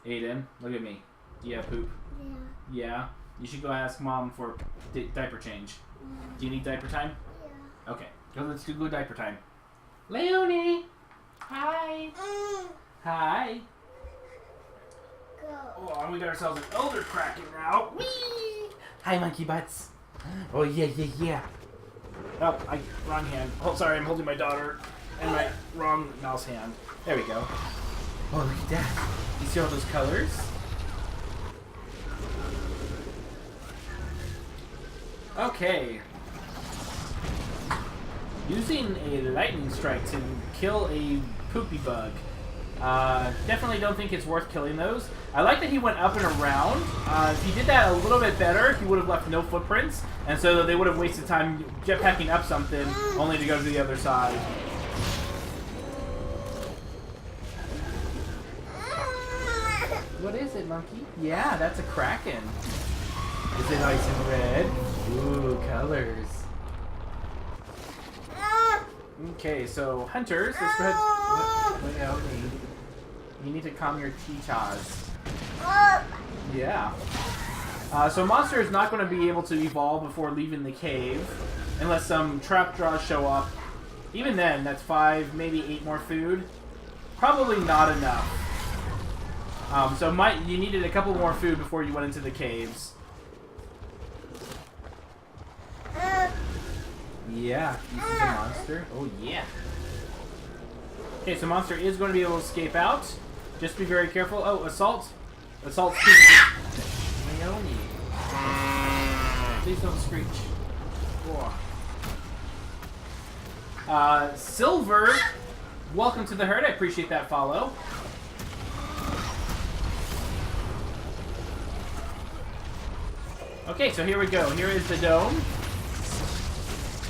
Aiden, look at me. Do you have poop? Yeah. Yeah? You should go ask Mom for diaper change. Do you need diaper time? Yeah. Okay. Let's go diaper time. Leonie! Hi! Hi! Go. Oh, we got ourselves an elder kraken now. Whee! Hi, monkey butts. Oh, yeah. Oh, wrong hand. Oh, sorry, I'm holding my daughter and my wrong mouse hand. There we go. Oh, look at that. You see all those colors? Okay. Using a lightning strike to kill a poopy bug. Definitely don't think it's worth killing those. I like that he went up and around. If he did that a little bit better, he would have left no footprints, and so they would have wasted time jetpacking up something only to go to the other side. What is it, monkey? Yeah, that's a kraken. Is it nice and red? Ooh, colors. Okay, so hunters, let's go ahead. What else you need to calm your chichas. Yeah. So monster is not going to be able to evolve before leaving the cave, unless some trap draws show up. Even then, that's 5, maybe 8 more food. Probably not enough. So you needed a couple more food before you went into the caves. Yeah, this is a monster. Oh yeah. Okay, so monster is going to be able to escape out. Just be very careful. Oh, assault. Assault's too. Leonie. Please don't screech. Oh. Silver, welcome to the herd. I appreciate that follow. Okay, so here we go. Here is the dome.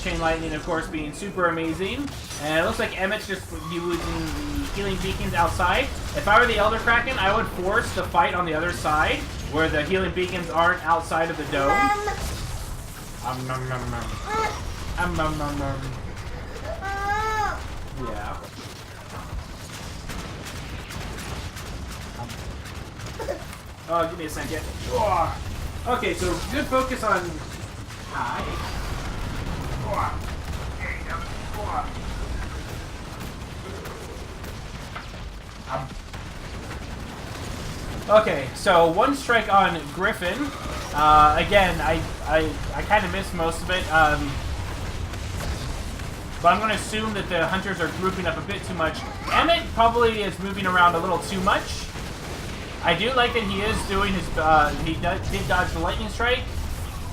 Chain lightning, of course, being super amazing. And it looks like Emmett's just using the healing beacons outside. If I were the Elder Kraken, I would force the fight on the other side, where the healing beacons aren't outside of the dome. Yeah. Oh, give me a second. Okay, so good focus on... Hi. Okay, so one strike on Griffin. Again, I kind of missed most of it. But I'm going to assume that the hunters are grouping up a bit too much. Emmett probably is moving around a little too much. I do like that he is doing his... he did dodge the lightning strike,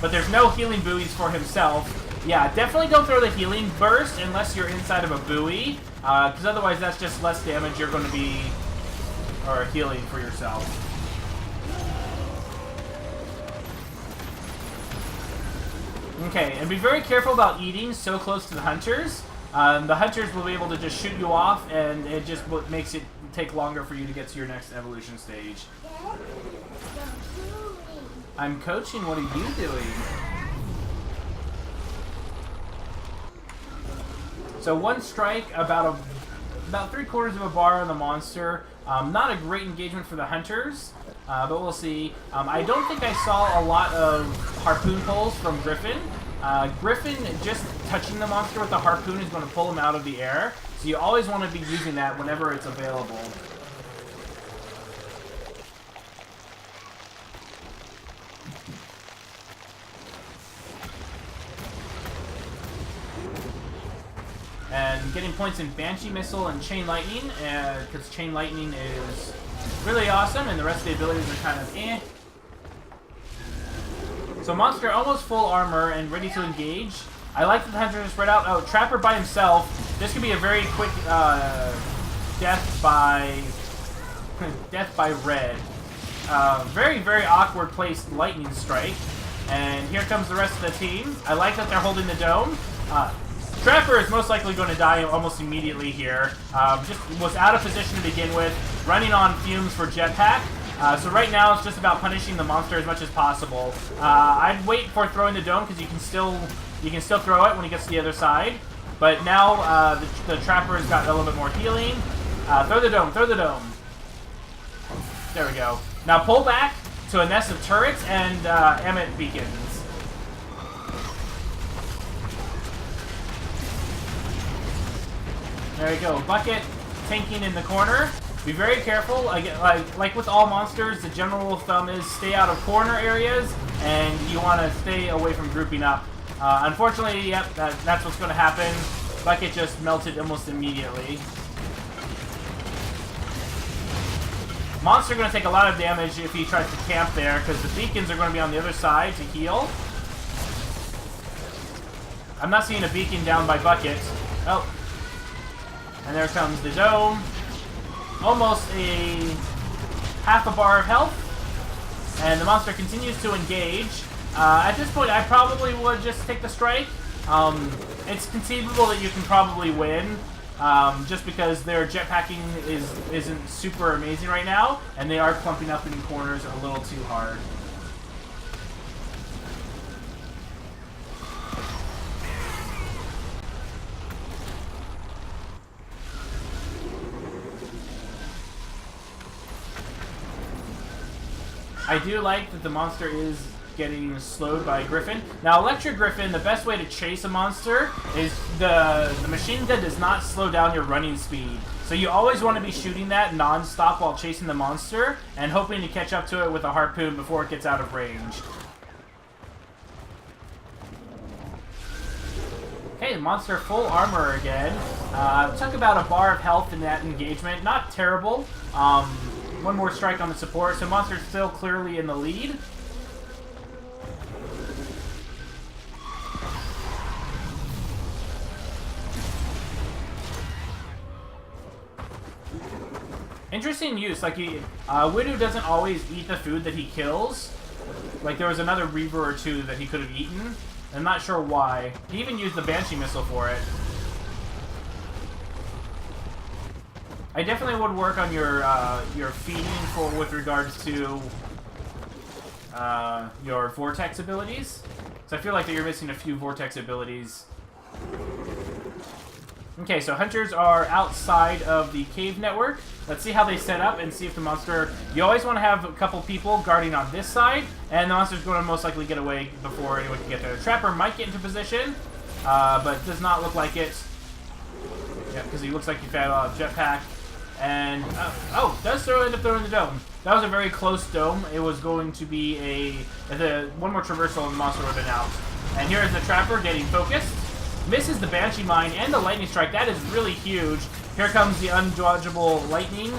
but there's no healing buoys for himself. Yeah, definitely don't throw the healing burst unless you're inside of a buoy, because otherwise that's just less damage you're going to be healing for yourself. Okay, and be very careful about eating so close to the hunters. The hunters will be able to just shoot you off, and it just makes it take longer for you to get to your next evolution stage. I'm coaching. What are you doing? So one strike, about 3/4 of a bar on the monster. Not a great engagement for the hunters, but we'll see. I don't think I saw a lot of harpoon pulls from Griffin. Griffin just touching the monster with the harpoon is going to pull him out of the air, so you always want to be using that whenever it's available. And getting points in Banshee Missile and Chain Lightning, because Chain Lightning is really awesome, and the rest of the abilities are kind of eh. So Monster almost full armor and ready to engage. I like that the Hunter is spread out. Oh, Trapper by himself. This could be a very quick death by red. Very, very awkward placed Lightning Strike. And here comes the rest of the team. I like that they're holding the dome. Trapper is most likely going to die almost immediately here. Just was out of position to begin with, running on fumes for Jetpack. So right now it's just about punishing the monster as much as possible. I'd wait for throwing the dome because you can still throw it when he gets to the other side. But now the Trapper has got a little bit more healing. Throw the dome, throw the dome. There we go. Now pull back to a nest of turrets and Emmet beacons. There you go. Bucket tanking in the corner. Be very careful. Like with all monsters, the general rule of thumb is stay out of corner areas, and you want to stay away from grouping up. Unfortunately, yep, that's what's going to happen. Bucket just melted almost immediately. Monster going to take a lot of damage if he tries to camp there, because the beacons are going to be on the other side to heal. I'm not seeing a beacon down by Bucket. Oh. And there comes the dome. Almost a half a bar of health. And the monster continues to engage. At this point, I probably would just take the strike. It's conceivable that you can probably win. Just because their jetpacking isn't super amazing right now, and they are clumping up in corners a little too hard. I do like that the monster is getting slowed by a Griffin. Now, Electric Griffin, the best way to chase a monster is the machine gun does not slow down your running speed. So you always want to be shooting that non-stop while chasing the monster and hoping to catch up to it with a harpoon before it gets out of range. Okay, monster full armor again. Took about a bar of health in that engagement. Not terrible. One more strike on the support, so monster's still clearly in the lead. Interesting use, like Widow doesn't always eat the food that he kills. Like there was another Reaver or two that he could have eaten. I'm not sure why. He even used the Banshee missile for it. I definitely would work on your feeding with regards to your Vortex abilities. So I feel like that you're missing a few Vortex abilities. Okay, so hunters are outside of the cave network. Let's see how they set up and see if the monster... You always want to have a couple people guarding on this side, and the monster's going to most likely get away before anyone can get there. The Trapper might get into position, but does not look like it. Yeah, because he looks like he found a jetpack. And, does end up throwing the dome. That was a very close dome. It was going to be one more traversal and the monster would have been out. And here is the Trapper getting focused. Misses the Banshee Mine and the Lightning Strike. That is really huge. Here comes the undodgeable Lightning.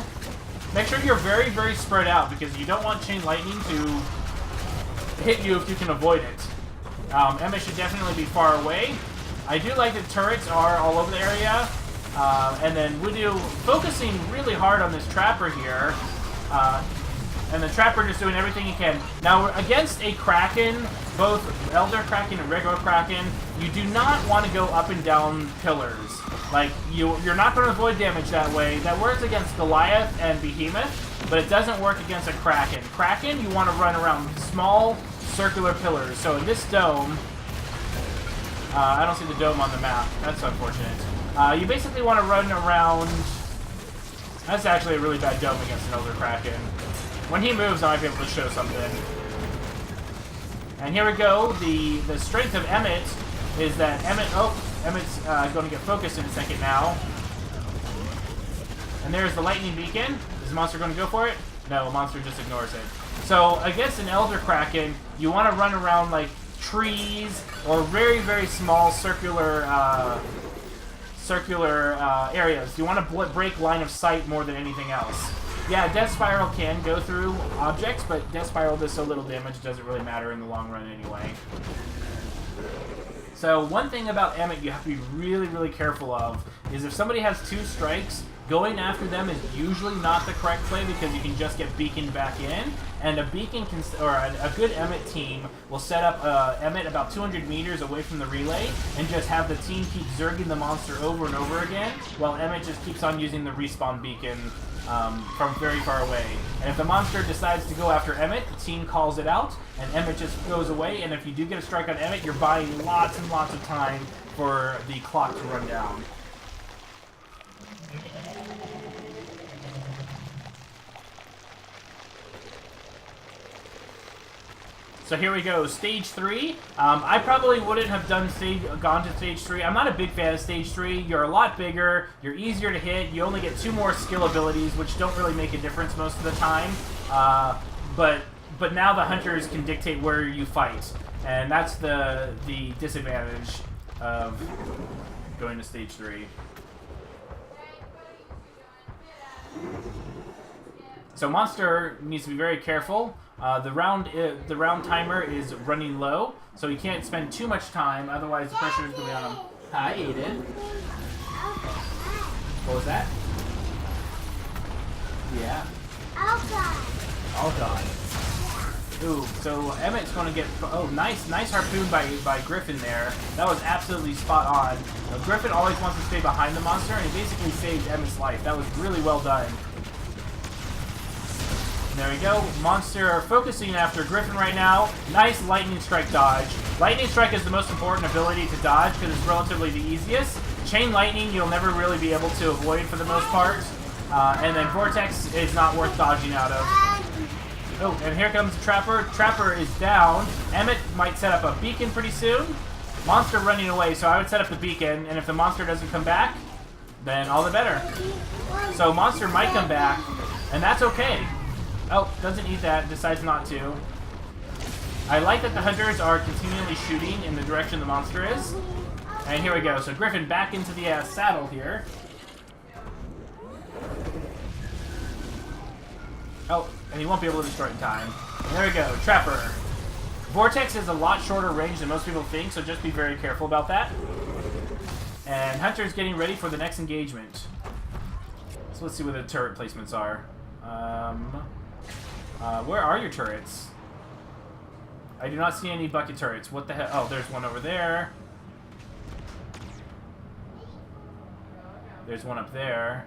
Make sure you're very, very spread out because you don't want Chain Lightning to hit you if you can avoid it. Emma should definitely be far away. I do like that turrets are all over the area. And then Voodoo focusing really hard on this Trapper here. And the Trapper just doing everything he can. Now, against a Kraken, both Elder Kraken and regular Kraken, you do not want to go up and down pillars. Like, you're not going to avoid damage that way. That works against Goliath and Behemoth, but it doesn't work against a Kraken. Kraken, you want to run around small, circular pillars. So in this dome... I don't see the dome on the map. That's unfortunate. You basically want to run around... That's actually a really bad dome against an Elder Kraken. When he moves, I might be able to show something. And here we go. The strength of Emmet is that Emmet's going to get focused in a second now. And there's the Lightning Beacon. Is the monster going to go for it? No, monster just ignores it. So against an Elder Kraken, you want to run around like trees or very, very small circular areas. You want to break line of sight more than anything else. Yeah, Death Spiral can go through objects, but Death Spiral does so little damage, it doesn't really matter in the long run anyway. So one thing about Emmet you have to be really, really careful of is if somebody has two strikes, going after them is usually not the correct play because you can just get beaconed back in. And a beacon can, or a good Emmet team will set up Emmet about 200 meters away from the relay and just have the team keep zerging the monster over and over again while Emmet just keeps on using the respawn beacon from very far away. And if the monster decides to go after Emmet, the team calls it out, and Emmet just goes away, and if you do get a strike on Emmet, you're buying lots and lots of time for the clock to run down. So here we go, stage 3. I probably wouldn't have gone to stage 3. I'm not a big fan of stage 3. You're a lot bigger, you're easier to hit, you only get 2 more skill abilities, which don't really make a difference most of the time. But now the hunters can dictate where you fight, and that's the disadvantage of going to stage 3. So Monster needs to be very careful. The round timer is running low, so he can't spend too much time, otherwise the pressure is going to be on him. Hi, Aiden. What was that? Yeah. All gone. Ooh, so Emmett's going to get... Oh, nice harpoon by Griffin there. That was absolutely spot on. Griffin always wants to stay behind the monster, and he basically saved Emmett's life. That was really well done. There we go. Monster focusing after Griffin right now. Nice Lightning Strike dodge. Lightning Strike is the most important ability to dodge because it's relatively the easiest. Chain Lightning you'll never really be able to avoid for the most part. And then Vortex is not worth dodging out of. Oh, and here comes Trapper. Trapper is down. Emmett might set up a beacon pretty soon. Monster running away, so I would set up the beacon, and if the monster doesn't come back, then all the better. So Monster might come back, and that's okay. Oh, doesn't eat that, decides not to. I like that the hunters are continually shooting in the direction the monster is. And here we go. So Griffin back into the saddle here. Oh, and he won't be able to destroy it in time. And there we go, Trapper. Vortex is a lot shorter range than most people think, so just be very careful about that. And Hunter's getting ready for the next engagement. So let's see what the turret placements are. Where are your turrets? I do not see any bucket turrets. What the hell? Oh, there's one over there. There's one up there.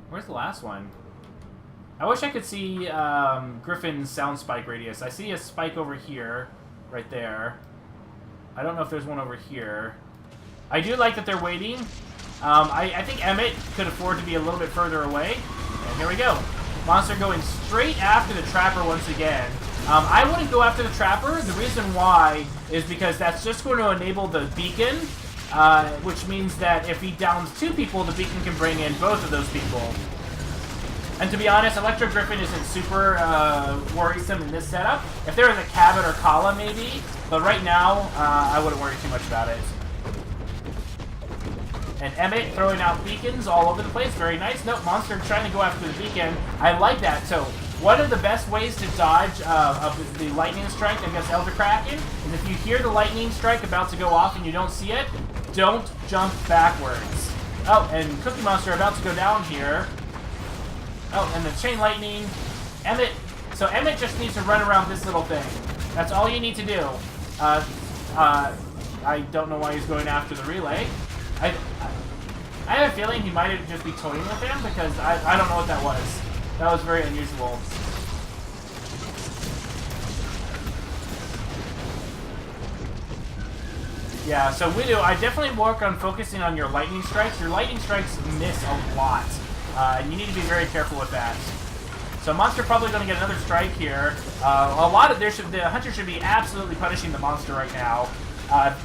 Where's the last one? I wish I could see Griffin's sound spike radius. I see a spike over here, right there. I don't know if there's one over here. I do like that they're waiting. I think Emmett could afford to be a little bit further away. And here we go. Monster going straight after the Trapper once again. I wouldn't go after the Trapper. The reason why is because that's just going to enable the beacon, which means that if he downs 2 people, the beacon can bring in both of those people. And to be honest, Electro Griffin isn't super worrisome in this setup. If there was a Cabot or Kala, maybe, but right now, I wouldn't worry too much about it. And Emmett throwing out beacons all over the place. Very nice. Nope, Monster trying to go after the beacon. I like that. So, one of the best ways to dodge the Lightning Strike against Elder Kraken is if you hear the Lightning Strike about to go off and you don't see it, don't jump backwards. Oh, and Cookie Monster about to go down here. Oh, and the Chain Lightning. Emmett. So Emmett just needs to run around this little thing. That's all you need to do. I don't know why he's going after the relay. I have a feeling he might just be toying with him because I don't know what that was. That was very unusual. Yeah, so Widow, I definitely work on focusing on your lightning strikes. Your lightning strikes miss a lot. And you need to be very careful with that. So Monster probably going to get another strike here. The Hunter should be absolutely punishing the Monster right now.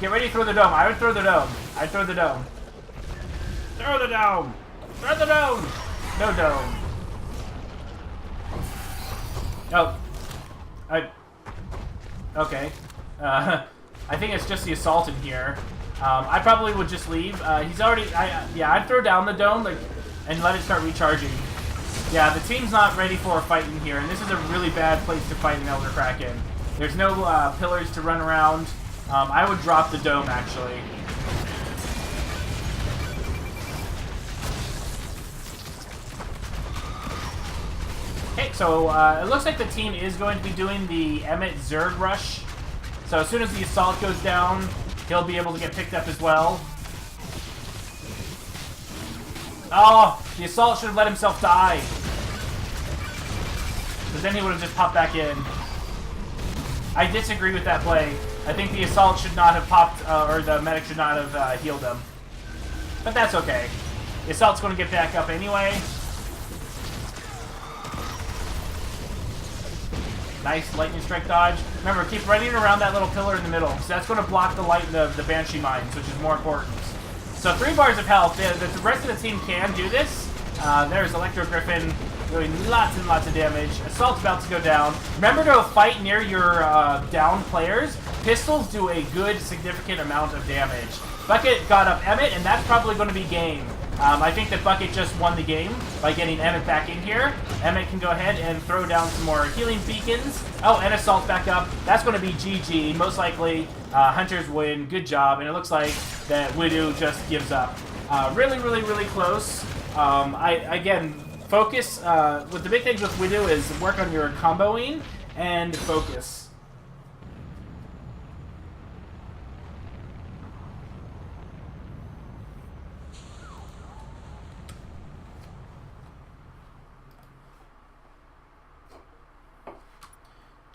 Get ready to throw the dome. I would throw the dome. I'd throw the dome. Throw the dome! Throw the dome! No dome. Oh. Okay. I think it's just the assault in here. I probably would just leave. He's already... yeah, I'd throw down the dome and let it start recharging. Yeah, the team's not ready for a fight in here, and this is a really bad place to fight an Elder Kraken. There's no pillars to run around. I would drop the dome, actually. Okay, so it looks like the team is going to be doing the Emmett Zerg rush. So as soon as the assault goes down, he'll be able to get picked up as well. Oh, the assault should have let himself die. Because then he would have just popped back in. I disagree with that play. I think the assault should not have popped, or the medic should not have healed him. But that's okay. The assault's going to get back up anyway. Nice lightning strike dodge. Remember, keep running around that little pillar in the middle, because that's going to block the light, the Banshee mines, which is more important. So 3 bars of health. The rest of the team can do this. There's Electro Griffin doing lots and lots of damage. Assault's about to go down. Remember to fight near your down players. Pistols do a good, significant amount of damage. Bucket got up Emmett, and that's probably going to be game. I think that Bucket just won the game by getting Emmett back in here. Emmett can go ahead and throw down some more healing beacons. Oh, and Assault back up. That's going to be GG. Most likely, Hunters win. Good job. And it looks like that Widow just gives up. Really, really, really close. Again, focus. What the big things with Widow is work on your comboing and focus.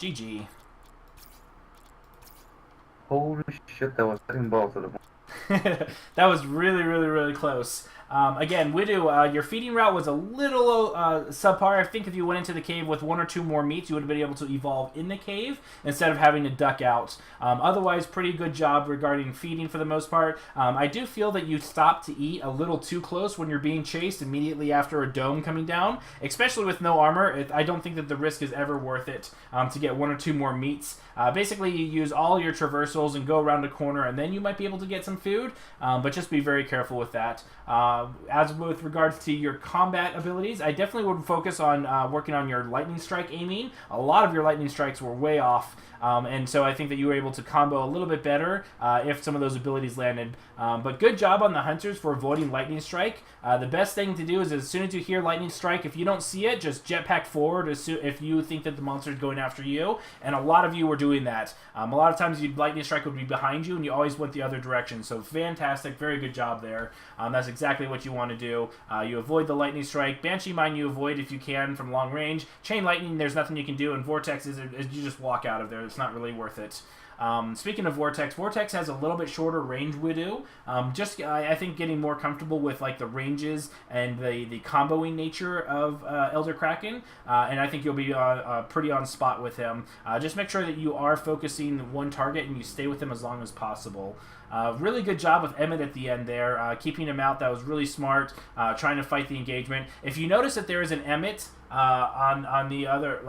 GG. Holy shit, that was hitting balls to the ball. That was really, really, really close. Again, Widow, your feeding route was a little subpar. I think if you went into the cave with 1 or 2 more meats, you would have been able to evolve in the cave instead of having to duck out. Otherwise, pretty good job regarding feeding for the most part. I do feel that you stopped to eat a little too close when you're being chased immediately after a dome coming down, especially with no armor. I don't think that the risk is ever worth it to get 1 or 2 more meats. Basically, you use all your traversals and go around a corner, and then you might be able to get some food, but just be very careful with that. As with regards to your combat abilities, I definitely would focus on working on your lightning strike aiming. A lot of your lightning strikes were way off, and so I think that you were able to combo a little bit better if some of those abilities landed. But good job on the Hunters for avoiding lightning strike. The best thing to do is as soon as you hear lightning strike, if you don't see it, just jetpack forward if you think that the monster is going after you, and a lot of you were doing that. A lot of times lightning strike would be behind you, and you always went the other direction. So fantastic, very good job there. That's exactly what you want to do. You avoid the lightning strike. Banshee mine you avoid if you can from long range. Chain lightning, there's nothing you can do, and vortex is you just walk out of there. It's not really worth it. Speaking of Vortex, Vortex has a little bit shorter range Widow. I think getting more comfortable with like the ranges and the comboing nature of Elder Kraken, and I think you'll be pretty on spot with him. Just make sure that you are focusing one target and you stay with him as long as possible. Really good job with Emmett at the end there, keeping him out. That was really smart, trying to fight the engagement. If you notice that there is an Emmett on the other,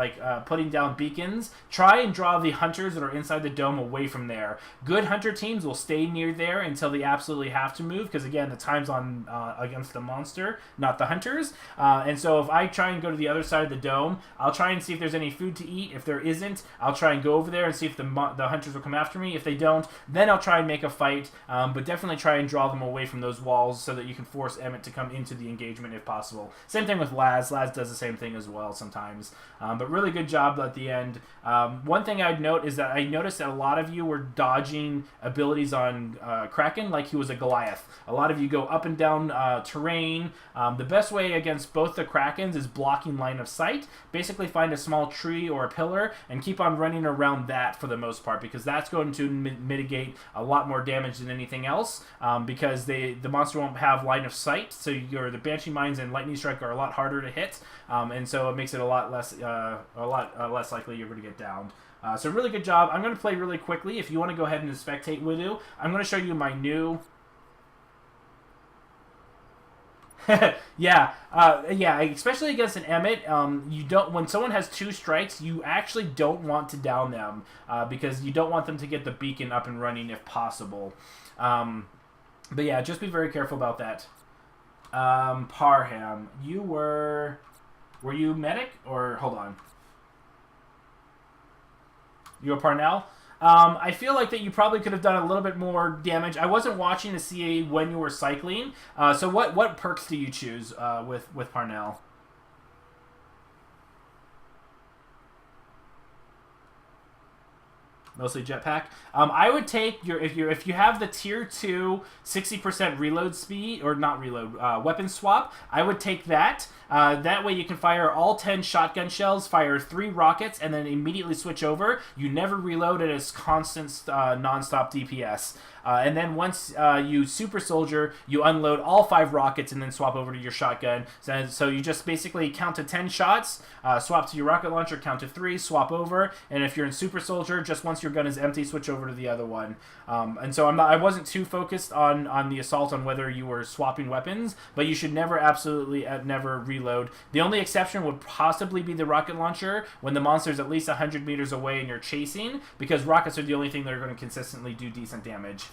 putting down beacons, try and draw the Hunters that are inside the dome away from there. Good Hunter teams will stay near there until they absolutely have to move, because again, the time's on against the monster, not the Hunters. And so if I try and go to the other side of the dome, I'll try and see if there's any food to eat. If there isn't, I'll try and go over there and see if the Hunters will come after me. If they don't, then I'll try and make a fight, but definitely try and draw them away from those walls so that you can force Emmett to come into the engagement if possible. Same thing with Laz. Laz does the same thing as well sometimes. But really good job at the end. One thing I'd note is that I noticed that a lot of you were dodging abilities on Kraken like he was a Goliath. A lot of you go up and down terrain. The best way against both the Krakens is blocking line of sight. Basically find a small tree or a pillar and keep on running around that for the most part, because that's going to mitigate a lot more damage than anything else, because the monster won't have line of sight, so the Banshee Mines and Lightning Strike are a lot harder to hit, and so it makes it a lot less likely you're going to get downed. So really good job. I'm going to play really quickly. If you want to go ahead and spectate Widow, I'm going to show you my new... yeah, especially against an Emmett, you don't. When someone has 2 strikes, you actually don't want to down them, because you don't want them to get the beacon up and running if possible. But yeah, just be very careful about that. Parham, were you medic or hold on? You were Parnell. I feel like that you probably could have done a little bit more damage. I wasn't watching to see when you were cycling. So what perks do you choose with Parnell? Mostly jetpack. I would take if you have the tier 2 60% reload speed, or not reload, weapon swap. I would take that. That way you can fire all 10 shotgun shells, fire 3 rockets, and then immediately switch over. You never reload, and it's constant non-stop DPS. And then once you super soldier, you unload all 5 rockets and then swap over to your shotgun. So you just basically count to 10 shots, swap to your rocket launcher, count to 3, swap over. And if you're in super soldier, just once your gun is empty, switch over to the other one. And so I wasn't too focused on the assault on whether you were swapping weapons, but you should never, absolutely never reload. The only exception would possibly be the rocket launcher when the monster's at least 100 meters away and you're chasing, because rockets are the only thing that are going to consistently do decent damage.